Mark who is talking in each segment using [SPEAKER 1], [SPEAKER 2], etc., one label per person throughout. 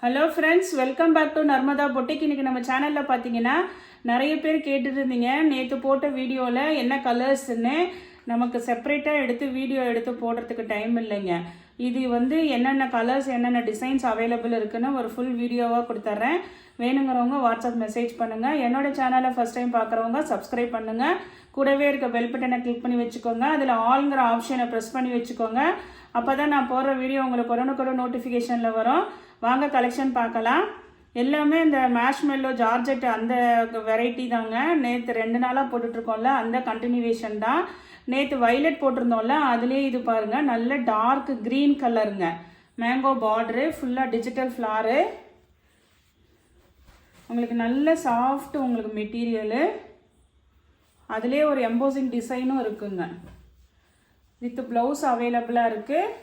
[SPEAKER 1] Hello friends, welcome back to Narmada boutique. இன்றைக்கி நம்ம சேனலில் பார்த்தீங்கன்னா நிறைய பேர் கேட்டுட்டு இருந்தீங்க. நேற்று போட்ட வீடியோவில் என்ன கலர்ஸ்ன்னு நமக்கு செப்பரேட்டாக எடுத்து வீடியோ எடுத்து போடுறதுக்கு டைம் இல்லைங்க. இது வந்து என்னென்ன கலர்ஸ் என்னென்ன டிசைன்ஸ் அவைலபிள் இருக்குன்னு ஒரு ஃபுல் வீடியோவாக கொடுத்துட்றேன். வேணுங்கிறவங்க வாட்ஸ்அப் மெசேஜ் பண்ணுங்கள். என்னோடய சேனலை ஃபஸ்ட் டைம் பார்க்குறவங்க சப்ஸ்கிரைப் பண்ணுங்கள். கூடவே இருக்க பெல் பட்டனை கிளிக் பண்ணி வச்சுக்கோங்க. அதில் ஆல்ங்கிற ஆப்ஷனை ப்ரெஸ் பண்ணி வச்சுக்கோங்க. அப்போ தான் நான் போடுற வீடியோ உங்களுக்கு உடனுக்குடன் நோட்டிஃபிகேஷனில் வரும். வாங்க கலெக்ஷன் பார்க்கலாம். எல்லாமே இந்த மேஷ்மெல்லோ ஜார்ஜெட் அந்த வெரைட்டி தாங்க. நேற்று 2 நாளாக போட்டுட்ருக்கோம்ல, அந்த கண்டினியூவேஷன் தான். நேற்று வைலட் போட்டிருந்தோம்ல, அதுலேயே இது பாருங்கள், நல்ல டார்க் க்ரீன் கலருங்க. மேங்கோ பார்டரு, ஃபுல்லாக டிஜிட்டல் ஃப்ளாரு, உங்களுக்கு நல்ல சாஃப்ட் உங்களுக்கு மெட்டீரியலு. அதுலேயே ஒரு எம்போசிங் டிசைனும் இருக்குங்க. வித் ப்ளவுஸ் அவைலபிளாக இருக்குது.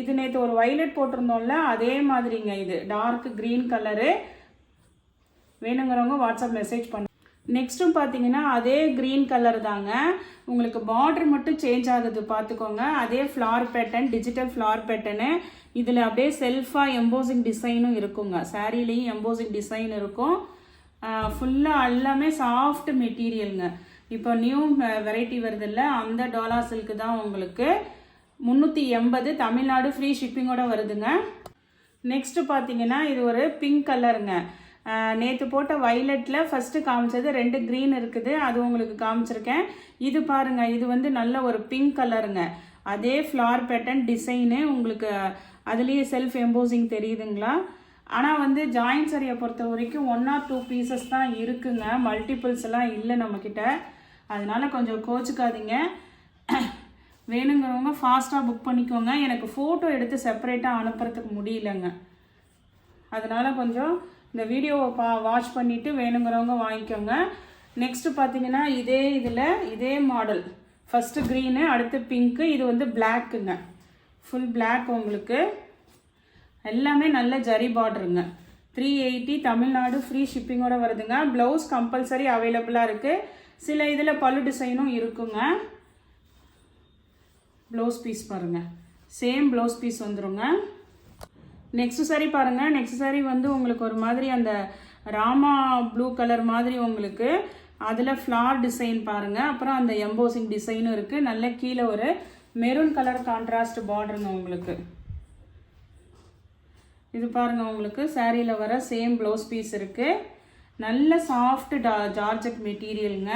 [SPEAKER 1] இது நேற்று ஒரு வைலட் போட்டிருந்தோம்ல, அதே மாதிரிங்க. இது டார்க் க்ரீன் கலரு. வேணுங்கிறவங்க வாட்ஸ்அப் மெசேஜ் பண்ணு. நெக்ஸ்ட்டும் பார்த்தீங்கன்னா அதே க்ரீன் கலர் தாங்க. உங்களுக்கு பார்டர் மட்டும் சேஞ்ச் ஆகுது பார்த்துக்கோங்க. அதே floral pattern, digital floral pattern. இதில் அப்படியே செல்ஃபாக எம்போசிங் டிசைனும் இருக்குங்க. சாரீலேயும் எம்போசிங் டிசைன் இருக்கும். ஃபுல்லாக எல்லாமே சாஃப்ட் மெட்டீரியலுங்க. இப்போ நியூ வெரைட்டி வருதில்ல, அந்த டோலா சில்க்கு தான் உங்களுக்கு 380 தமிழ்நாடு ஃப்ரீ ஷிப்பிங்கோட வருதுங்க. நெக்ஸ்ட்டு பார்த்தீங்கன்னா இது ஒரு பிங்க் கலருங்க. நேற்று போட்ட வைலட்டில் ஃபஸ்ட்டு காமிச்சது 2 க்ரீன் இருக்குது, அது உங்களுக்கு காமிச்சிருக்கேன். இது பாருங்கள், இது வந்து நல்ல ஒரு பிங்க் கலருங்க. அதே ஃப்ளார் பேட்டர்ன் டிசைனு உங்களுக்கு அதுலேயே செல்ஃப் எம்போசிங் தெரியுதுங்களா? ஆனால் வந்து ஜாயின்ட் சரியை பொறுத்த வரைக்கும் 1 or 2 பீசஸ் தான் இருக்குங்க. மல்டிபிள்ஸ் எல்லாம் இல்லை நம்மக்கிட்ட. அதனால கொஞ்சம் கோச்சிக்காதீங்க. வேணுங்கிறவங்க ஃபாஸ்ட்டாக புக் பண்ணிக்கோங்க. எனக்கு ஃபோட்டோ எடுத்து செப்பரேட்டாக அனுப்புறதுக்கு முடியலங்க. அதனால் கொஞ்சம் இந்த வீடியோவை வாட்ச் பண்ணிவிட்டு வேணுங்கிறவங்க வாங்கிக்கோங்க. நெக்ஸ்ட்டு பார்த்தீங்கன்னா இதே இதில் இதே மாடல். ஃபஸ்ட்டு க்ரீனு, அடுத்து பிங்க்கு, இது வந்து பிளாக்குங்க. ஃபுல் பிளாக் உங்களுக்கு. எல்லாமே நல்ல ஜரி பார்டருங்க. 380 தமிழ்நாடு ஃப்ரீ ஷிப்பிங்கோட வருதுங்க. ப்ளவுஸ் கம்பல்சரி அவைலபிளாக இருக்குது. சில இதில் பல்லு டிசைனும் இருக்குங்க. ப்ளவுஸ் பீஸ் பாருங்கள், சேம் ப்ளவுஸ் பீஸ் வந்துடுங்க. நெக்ஸ்ட் சாரி பாருங்கள். நெக்ஸ்ட் சாரி வந்து உங்களுக்கு ஒரு மாதிரி அந்த ராமா ப்ளூ கலர் மாதிரி உங்களுக்கு. அதில் ஃப்ளார் டிசைன் பாருங்கள். அப்புறம் அந்த எம்போசிங் டிசைனும் இருக்குது. நல்ல கீழே ஒரு மெரூன் கலர் கான்ட்ராஸ்ட் பார்டருங்க உங்களுக்கு. இது பாருங்கள், உங்களுக்கு சாரியில் வர சேம் ப்ளவுஸ் பீஸ் இருக்குது. நல்ல சாஃப்ட் ஜார்ஜெட் மெட்டீரியலுங்க.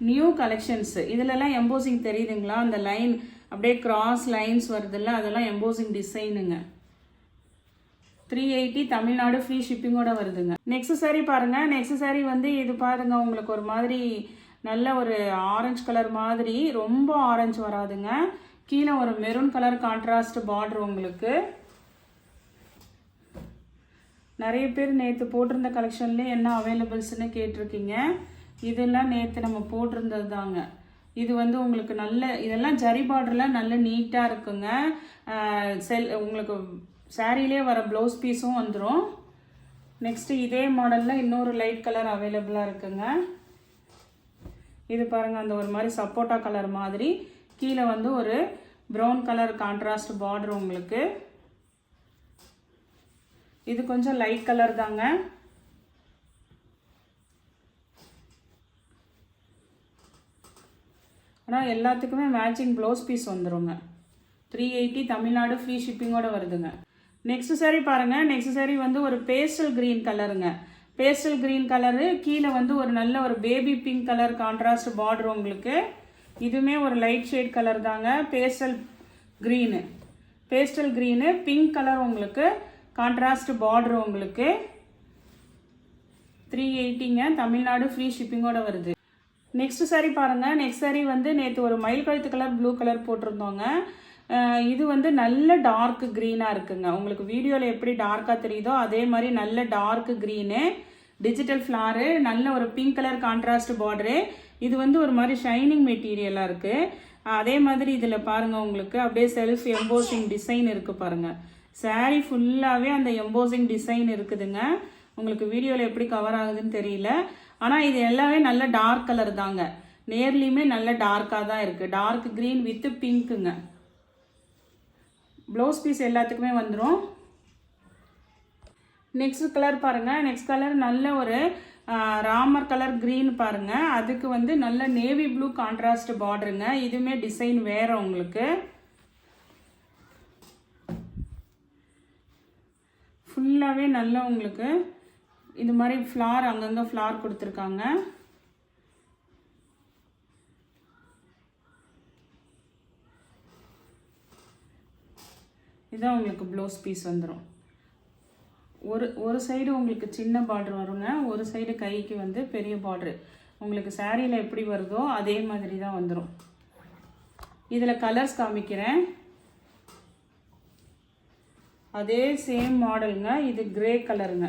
[SPEAKER 1] New collections. இதிலெல்லாம் எம்போசிங் தெரியுதுங்களா? அந்த லைன் அப்படியே கிராஸ் லைன்ஸ் வருதில்ல, அதெல்லாம் எம்போசிங் டிசைனுங்க. 380 தமிழ்நாடு ஃப்ரீ ஷிப்பிங்கோட வருதுங்க. நெக்ஸ்ட் சாரி பாருங்கள். நெக்ஸ்ட் சாரி வந்து இது பாருங்கள், உங்களுக்கு ஒரு மாதிரி நல்ல ஒரு ஆரஞ்சு கலர் மாதிரி, ரொம்ப ஆரஞ்சு வராதுங்க. கீழே ஒரு மெரூன் கலர் கான்ட்ராஸ்ட் பார்டர் உங்களுக்கு. நிறைய பேர் நேற்று போட்டிருந்த கலெக்ஷன்லேயே என்ன அவைலபிள்ஸ்ன்னு கேட்டிருக்கீங்க. இதெல்லாம் நேற்று நம்ம போட்டிருந்தது தாங்க. இது வந்து உங்களுக்கு நல்ல, இதெல்லாம் ஜரி பார்டரில் நல்ல நீட்டாக இருக்குங்க. உங்களுக்கு சாரிலே வர ப்ளவுஸ் பீஸும் வந்துடும். நெக்ஸ்ட்டு இதே மாடலில் இன்னொரு லைட் கலர் அவைலபிளாக இருக்குங்க. இது பாருங்கள், அந்த ஒரு மாதிரி சப்போட்டா கலர் மாதிரி. கீழே வந்து ஒரு ப்ரௌன் கலர் கான்ட்ராஸ்ட் பார்டர் உங்களுக்கு. இது கொஞ்சம் லைட் கலர் தாங்க. ஆனால் எல்லாத்துக்குமே மேட்சிங் ப்ளவுஸ் பீஸ் வந்துடுங்க. 380 தமிழ்நாடு ஃப்ரீ ஷிப்பிங்கோட வருதுங்க. நெக்ஸ்ட் சாரி பாருங்கள். நெக்ஸ்ட் சாரி வந்து ஒரு பேஸ்டல் க்ரீன் கலருங்க. பேஸ்டல் க்ரீன் கலரு, கீழே வந்து ஒரு நல்ல ஒரு baby pink colour contrast border உங்களுக்கு. இதுவுமே ஒரு லைட் ஷேட் கலர் தாங்க. Pastel green, pastel green, pink colour உங்களுக்கு கான்ட்ராஸ்ட் பார்டர் உங்களுக்கு. 380ங்க, தமிழ்நாடு ஃப்ரீ ஷிப்பிங்கோட வருது. நெக்ஸ்ட் சாரி பாருங்கள். நெக்ஸ்ட் சாரி வந்து நேற்று ஒரு மயில் கழுத்து கலர் ப்ளூ கலர் போட்டிருந்தோங்க. இது வந்து நல்ல டார்க் க்ரீனாக இருக்குங்க. உங்களுக்கு வீடியோவில் எப்படி டார்க்காக தெரியுதோ அதே மாதிரி நல்ல டார்க் க்ரீனு, டிஜிட்டல் ஃப்ளாரு, நல்ல ஒரு பிங்க் கலர் கான்ட்ராஸ்ட் பார்டரு. இது வந்து ஒரு மாதிரி ஷைனிங் மெட்டீரியலாக இருக்குது. அதே மாதிரி இதில் பாருங்கள், உங்களுக்கு அப்படியே செல்ஃப் எம்போசிங் டிசைன் இருக்குது பாருங்கள். சாரி ஃபுல்லாகவே அந்த எம்போசிங் டிசைன் இருக்குதுங்க. உங்களுக்கு வீடியோவில் எப்படி கவர் ஆகுதுன்னு தெரியல. ஆனால் இது எல்லாமே நல்ல டார்க் கலர் தாங்க. நேர்லேயுமே நல்ல டார்க்காக தான் இருக்குது. டார்க் க்ரீன் வித் பிங்க்குங்க. ப்ளவுஸ் பீஸ் எல்லாத்துக்குமே வந்துடும். நெக்ஸ்ட் கலர் பாருங்கள். நெக்ஸ்ட் கலர் நல்ல ஒரு ராமர் கலர் க்ரீன் பாருங்கள். அதுக்கு வந்து நல்ல நேவி ப்ளூ கான்ட்ராஸ்ட் பார்டருங்க. இதுவுமே டிசைன் வேறு உங்களுக்கு. ஃபுல்லாகவே நல்ல உங்களுக்கு இது மாதிரி ஃப்ளார் அங்கங்கே ஃப்ளார் கொடுத்துருக்காங்க. இதான் உங்களுக்கு ப்ளவுஸ் பீஸ் வந்துடும். ஒரு சைடு உங்களுக்கு சின்ன பார்டர் வருங்க, ஒரு சைடு கைக்கு வந்து பெரிய பார்டரு. உங்களுக்கு சாரியில் எப்படி வருதோ அதே மாதிரி தான் வந்துடும். இதில் கலர்ஸ் காமிக்கிறேன். அதே சேம் மாடலுங்க. இது கிரே கலருங்க,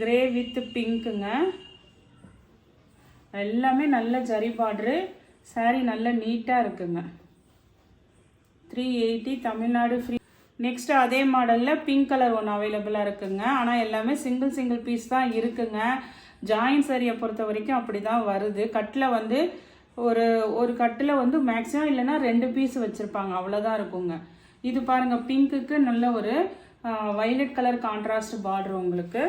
[SPEAKER 1] கிரே வித் பிங்க்குங்க. எல்லாமே நல்ல ஜரி பார்டரு. சாரி நல்ல நீட்டாக இருக்குங்க. 380 தமிழ்நாடு ஃப்ரீ. நெக்ஸ்ட் அதே மாடலில் பிங்க் கலர் ஒன்று அவைலபிளாக இருக்குங்க. ஆனால் எல்லாமே சிங்கிள் பீஸ் தான் இருக்குங்க. ஜாயின் சாரியை பொறுத்த வரைக்கும் அப்படி தான் வருது. கட்டில் வந்து ஒரு கட்டில் வந்து மேக்ஸிமம் இல்லைன்னா 2 பீஸ் வச்சுருப்பாங்க, அவ்வளோதான் இருக்குங்க. இது பாருங்கள், பிங்க்குக்கு நல்ல ஒரு வைலட் கலர் கான்ட்ராஸ்ட் பார்டர் உங்களுக்கு.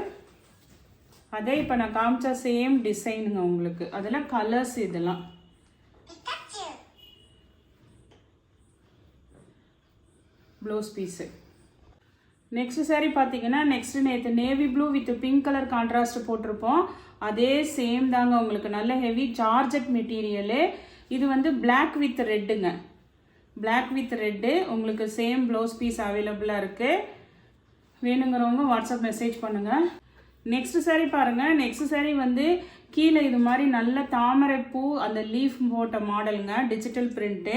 [SPEAKER 1] அதே இப்போ நான் காமிச்சா சேம் டிசைனுங்க உங்களுக்கு. அதெல்லாம் கலர்ஸ். இதெல்லாம் ப்ளவுஸ் பீஸு. நெக்ஸ்ட் சாரீ பார்த்தீங்கன்னா நெக்ஸ்ட் நேற்று navy blue with pink colour contrast போட்டிருப்போம். அதே சேம் தாங்க உங்களுக்கு. நல்ல ஹெவி ஜார்ஜெட் மெட்டீரியலு. இது வந்து பிளாக் வித் ரெட்டுங்க. பிளாக் வித் ரெட்டு உங்களுக்கு சேம் ப்ளவுஸ் பீஸ் அவைலபிளாக இருக்குது. வேணுங்கிறவங்க வாட்ஸ்அப் மெசேஜ் பண்ணுங்கள். நெக்ஸ்ட் சாரீ பாருங்கள். நெக்ஸ்ட் சாரீ வந்து கீழே இது மாதிரி நல்ல தாமரை பூ அந்த லீஃப் போட்ட மாடலுங்க, டிஜிட்டல் பிரிண்ட்டு.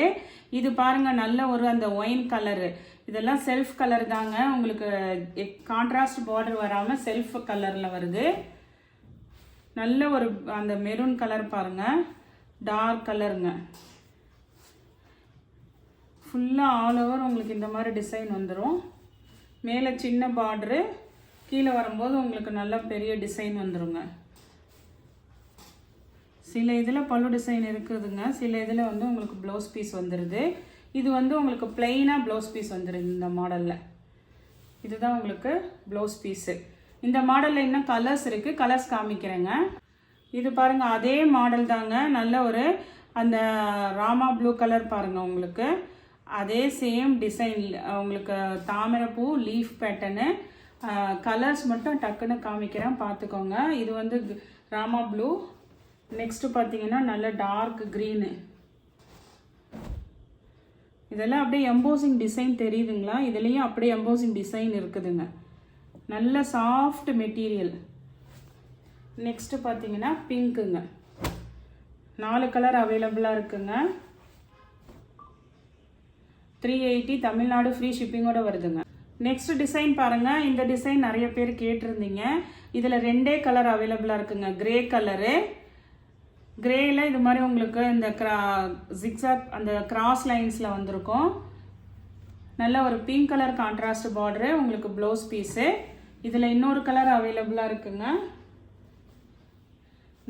[SPEAKER 1] இது பாருங்கள் நல்ல ஒரு அந்த ஒயின் கலரு. இதெல்லாம் செல்ஃப் கலர் தாங்க உங்களுக்கு. கான்ட்ராஸ்ட் பார்டர் வராமல் செல்ஃப் கலரில் வருது. நல்ல ஒரு அந்த மெரூன் கலர் பாருங்கள், டார்க் கலருங்க. ஃபுல்லாக ஆல் ஓவர் உங்களுக்கு இந்த மாதிரி டிசைன் வந்துடும். மேலே சின்ன பார்டரு, கீழே வரும்போது உங்களுக்கு நல்ல பெரிய டிசைன் வந்துடுங்க. சில இதில் பல்லு டிசைன் இருக்குதுங்க, சில இதில் வந்து உங்களுக்கு ப்ளவுஸ் பீஸ் வந்துடுது. இது வந்து உங்களுக்கு பிளெயினாக ப்ளவுஸ் பீஸ் வந்துடுது இந்த மாடலில். இதுதான் உங்களுக்கு ப்ளவுஸ் பீஸு. இந்த மாடலில் இன்னும் கலர்ஸ் இருக்குது, கலர்ஸ் காமிக்கிறேங்க. இது பாருங்கள் அதே மாடல் தாங்க. நல்ல ஒரு அந்த ராமா ப்ளூ கலர் பாருங்கள் உங்களுக்கு. அதே சேம் டிசைன் உங்களுக்கு தாமரைப்பூ லீஃப் பேட்டர்னு. கலர்ஸ் மட்டும் டக்குன்னு காமிக்கிறேன் பார்த்துக்கோங்க. இது வந்து ராமா ப்ளூ. நெக்ஸ்ட்டு பார்த்தீங்கன்னா நல்ல டார்க் க்ரீனு. இதெல்லாம் அப்படியே எம்போசிங் டிசைன் தெரியுதுங்களா? இதுலேயும் அப்படியே எம்போசிங் டிசைன் இருக்குதுங்க. நல்ல சாஃப்ட் மெட்டீரியல். நெக்ஸ்ட்டு பார்த்தீங்கன்னா பிங்க்குங்க. 4 கலர் அவைலபிளாக இருக்குங்க. 380 தமிழ்நாடு ஃப்ரீ ஷிப்பிங்கோடு வருதுங்க. நெக்ஸ்ட் டிசைன் பாருங்கள். இந்த டிசைன் நிறைய பேர் கேட்டிருந்தீங்க. இதில் 2 கலர் அவைலபிளாக இருக்குங்க. Grey colour. கிரேயில் இது மாதிரி உங்களுக்கு இந்த ஜிக்ஸாக் அந்த கிராஸ் லைன்ஸில் வந்திருக்கும். நல்ல ஒரு பிங்க் கலர் கான்ட்ராஸ்ட் பார்டரு உங்களுக்கு ப்ளவுஸ் பீஸு. இதில் இன்னொரு கலர் அவைலபிளாக இருக்குங்க.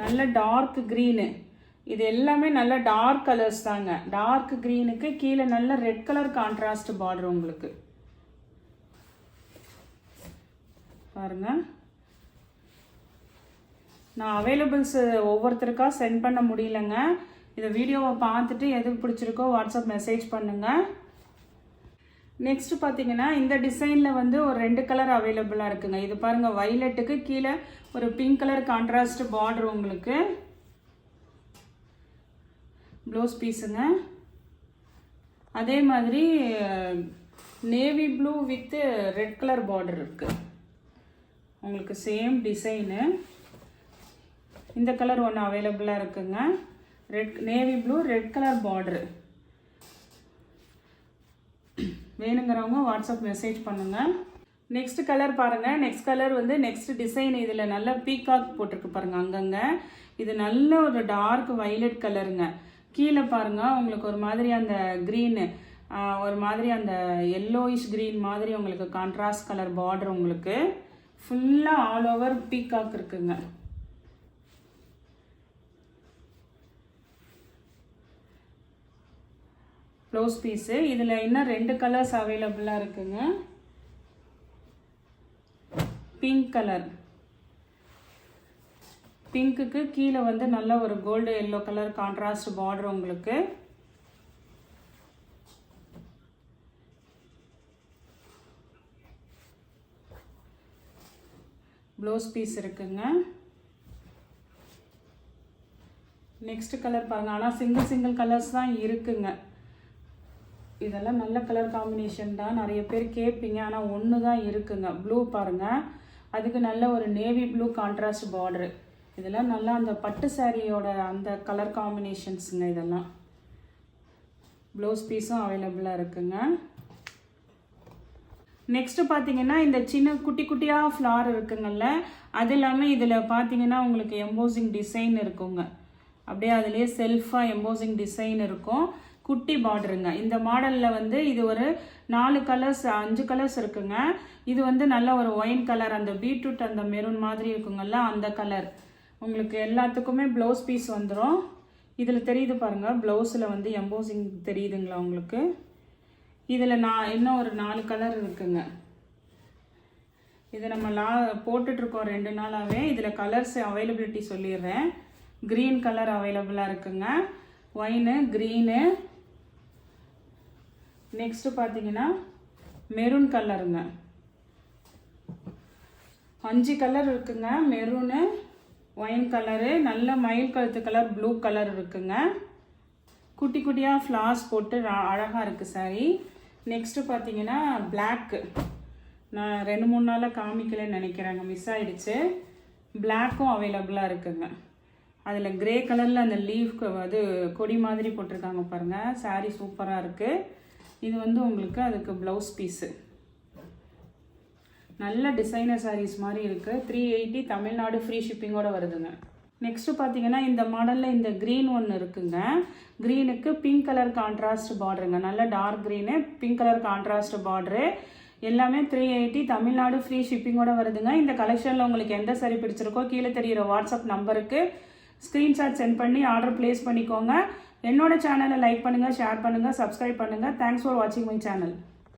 [SPEAKER 1] நல்ல டார்க் க்ரீனு. இது எல்லாமே நல்ல டார்க் கலர்ஸ் தாங்க. டார்க் க்ரீனுக்கு கீழே நல்ல ரெட் கலர் கான்ட்ராஸ்ட் பார்டர் உங்களுக்கு பாருங்க. நான் அவைலபிள்ஸ் ஒவ்வொருத்தருக்கா சென்ட் பண்ண முடியலங்க. இதை வீடியோவை பார்த்துட்டு எதுக்கு பிடிச்சிருக்கோ வாட்ஸ்அப் மெசேஜ் பண்ணுங்கள். நெக்ஸ்ட் பார்த்தீங்கன்னா இந்த டிசைனில் வந்து ஒரு 2 கலர் அவைலபிளாக இருக்குங்க. இது பாருங்கள், வைலட்டுக்கு கீழே ஒரு பிங்க் கலர் கான்ட்ராஸ்ட் பார்டர் உங்களுக்கு ப்ளவுஸ் பீஸுங்க. அதே மாதிரி navy blue with red colour border இருக்குது உங்களுக்கு சேம் டிசைனு. இந்த கலர் ஒன்று அவைலபிளாக இருக்குங்க. Navy blue red colour border. வேணுங்கிறவங்க வாட்ஸ்அப் மெசேஜ் பண்ணுங்கள். நெக்ஸ்ட் கலர் பாருங்கள். நெக்ஸ்ட் கலர் வந்து நெக்ஸ்ட் டிசைன். இதில் நல்ல பீகாக் போட்டிருக்கு பாருங்கள் அங்கங்கே. இது நல்ல ஒரு டார்க் வைலட் கலருங்க. கீழே பாருங்கள் உங்களுக்கு ஒரு மாதிரி அந்த க்ரீனு, ஒரு மாதிரி அந்த எல்லோயிஷ் க்ரீன் மாதிரி உங்களுக்கு கான்ட்ராஸ்ட் கலர் பார்டர் உங்களுக்கு. ஃபுல்லாக ஆல் ஓவர் பீகாக் இருக்குங்க. Blouse piece. இதில் இன்னும் 2 கலர்ஸ் அவைலபிளாக இருக்குங்க. Pink colour. பிங்க்குக்கு கீழே வந்து நல்ல ஒரு gold yellow colour contrast border உங்களுக்கு. ப்ளவுஸ் பீஸ் இருக்குங்க. நெக்ஸ்ட் கலர் பாருங்கள். ஆனால் சிங்கிள் கலர்ஸ் தான் இருக்குங்க. இதெல்லாம் நல்ல கலர் காம்பினேஷன் தான், நிறைய பேர் கேட்பீங்க. ஆனால் ஒன்று தான் இருக்குங்க. ப்ளூ பாருங்கள், அதுக்கு நல்ல ஒரு நேவி ப்ளூ கான்ட்ராஸ்ட் பார்டரு. இதெல்லாம் நல்லா அந்த பட்டு சாரியோட அந்த கலர் காம்பினேஷன்ஸுங்க. இதெல்லாம் ப்ளவுஸ் பீஸும் அவைலபிளாக இருக்குங்க. நெக்ஸ்ட்டு பார்த்தீங்கன்னா இந்த சின்ன குட்டி குட்டியாக ஃப்ளார் இருக்குங்கல்ல, அது இல்லாமல் இதில் பார்த்தீங்கன்னா உங்களுக்கு எம்போசிங் டிசைன் இருக்குங்க. அப்படியே அதுலேயே செல்ஃபாக எம்போசிங் டிசைன் இருக்கும். குட்டி பார்டருங்க. இந்த மாடலில் வந்து இது ஒரு 4 கலர்ஸ் 5 கலர்ஸ் இருக்குங்க. இது வந்து நல்ல ஒரு ஒயின் கலர், அந்த பீட்ரூட் அந்த மெரூன் மாதிரி இருக்குங்கல்ல, அந்த கலர். உங்களுக்கு எல்லாத்துக்குமே ப்ளவுஸ் பீஸ் வந்துடும். இதில் தெரியுது பாருங்கள், ப்ளவுஸில் வந்து எம்போசிங் தெரியுதுங்களா உங்களுக்கு. இதில் இன்னும் ஒரு 4 கலர் இருக்குங்க. இதை நம்ம போட்டுட்ருக்கோம் 2 நாளாகவே. இதில் கலர்ஸ் அவைலபிலிட்டி சொல்லிடுறேன். க்ரீன் கலர் அவைலபிளாக இருக்குங்க, ஒயினு, க்ரீனு. நெக்ஸ்ட்டு பார்த்தீங்கன்னா மெரூன் கலருங்க. 5 கலர் இருக்குங்க. மெரூனு, ஒயின் கலரு, நல்ல மயில் கழுத்து கலர், ப்ளூ கலர் இருக்குங்க. குட்டி குட்டியாக ஃப்ளார்ஸ் போட்டு அழகாக இருக்குது சாரி. நெக்ஸ்ட்டு பார்த்தீங்கன்னா பிளாக்கு. நான் 2-3 நாளாக காமிக்கலன்னு நினைக்கிறேங்க, மிஸ் ஆகிடுச்சு. பிளாக்கும் அவைலபிளாக இருக்குங்க. அதில் கிரே கலரில் அந்த லீஃப்க்கு அது கொடி மாதிரி போட்டிருக்காங்க பாருங்கள். சாரீ சூப்பராக இருக்குது. இது வந்து உங்களுக்கு அதுக்கு ப்ளவுஸ் பீஸு. நல்ல டிசைனர் சாரீஸ் மாதிரி இருக்குது. 380 தமிழ்நாடு ஃப்ரீ ஷிப்பிங்கோடு வருதுங்க. நெக்ஸ்ட்டு பார்த்தீங்கன்னா இந்த மாடலில் இந்த க்ரீன் ஒன்று இருக்குங்க. க்ரீனுக்கு பிங்க் கலர் கான்ட்ராஸ்ட் பார்டருங்க. நல்ல dark green, pink colour contrast border. எல்லாமே 380 தமிழ்நாடு ஃப்ரீ ஷிப்பிங்கோடு வருதுங்க. இந்த கலெக்ஷனில் உங்களுக்கு எந்த சாரி பிடிச்சிருக்கோ கீழே தெரிகிற வாட்ஸ்அப் நம்பருக்கு ஸ்க்ரீன்ஷாட் சென்ட் பண்ணி ஆர்டர் ப்ளேஸ் பண்ணிக்கோங்க. என்னோட சேனலை லைக் பண்ணுங்கள், ஷேர் பண்ணுங்கள், சப்ஸ்கிரைப் பண்ணுங்கள். தேங்க்ஸ் ஃபார் வாட்சிங் மை சேனல்.